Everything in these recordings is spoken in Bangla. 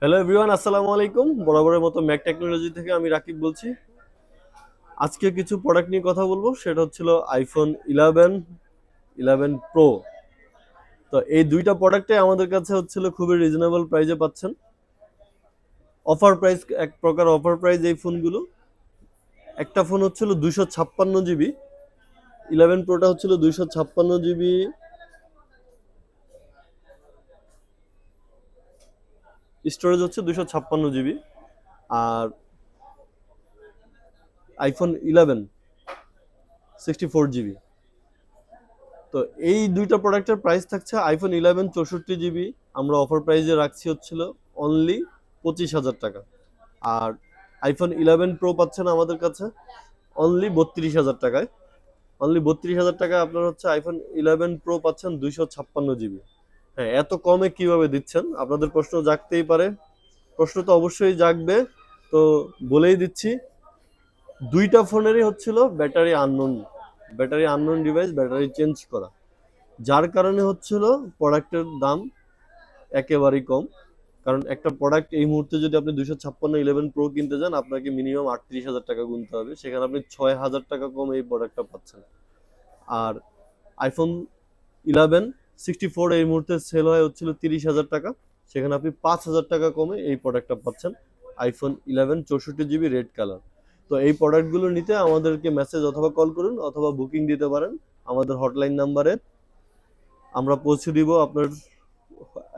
হ্যালো এভরিওয়ান, আসসালামু আলাইকুম। বরাবরের মতো ম্যাক টেকনোলজি থেকে আমি রাকিব বলছি। আজকে কিছু প্রোডাক্ট নিয়ে কথা বলবো, সেটা হচ্ছিল আইফোন 11 প্রো। তো এই দুইটা প্রোডাক্টে আমাদের কাছে হচ্ছিল খুবই রিজনেবল প্রাইসে পাচ্ছেন। অফার প্রাইস, এক প্রকার অফার প্রাইস এই ফোনগুলো। একটা ফোন হচ্ছিল 256 জিবি, 11 প্রোটা হচ্ছিল 256 জিবি, স্টোরেজ হচ্ছে 256 জিবি। আর আইফোন 11 64 জিবি। তো এই দুইটা প্রোডাক্টের প্রাইস থাকছে আইফোন 11 64 জিবি আমরা অফার প্রাইসে রাখছি হচ্ছিল অনলি 25,000 টাকা। আর আইফোন 11 প্রো পাচ্ছেন আমাদের কাছে অনলি 32,000 টাকায়। অনলি 32,000 টাকায় আপনার হচ্ছে আইফোন 11 প্রো পাচ্ছেন 256 জিবি। হ্যাঁ, এত কমে কিভাবে দিচ্ছেন আপনাদের প্রশ্ন জাগতেই পারে। প্রশ্ন তো অবশ্যই জাগবে। তো বলেই দিচ্ছি, দুইটা ফোনেরই হচ্ছিল battery unknown device, battery change করা, যার কারণে হচ্ছিল প্রোডাক্টের দাম একেবারেই কম। কারণ একটা প্রোডাক্ট এই মুহূর্তে যদি আপনি 256 11 প্রো কিনতে যান, আপনাকে মিনিমাম 38,000 টাকা গুনতে হবে, সেখানে আপনি 6,000 টাকা কম এই প্রোডাক্টটা পাচ্ছেন। আর আইফোন 11 64 এই মুহূর্তে সেল হয় হচ্ছিল 30,000 টাকা, সেখানে আপনি 5,000 টাকা কমে এই প্রোডাক্টটা পাচ্ছেন, আইফোন 11 64 জিবি রেড কালার। তো এই প্রোডাক্টগুলো নিতে আমাদেরকে মেসেজ অথবা কল করুন, অথবা বুকিং দিতে পারেন আমাদের হটলাইন নাম্বারে। আমরা পৌঁছে দিব আপনার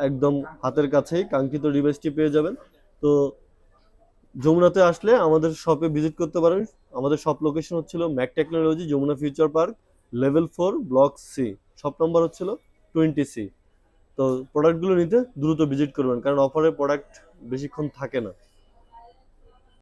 একদম হাতের কাছেই, কাঙ্ক্ষিত ডিভাইসটি পেয়ে যাবেন। তো যমুনাতে আসলে আমাদের শপে ভিজিট করতে পারেন। আমাদের শপ লোকেশন হচ্ছিল Mac Technology, Jamuna Future Park, level 4, block C. Shop number হচ্ছিল 20C। তো প্রোডাক্টগুলো নিতে দ্রুত ভিজিট করবেন, কারণ অফারে প্রোডাক্ট বেশিক্ষণ থাকে না।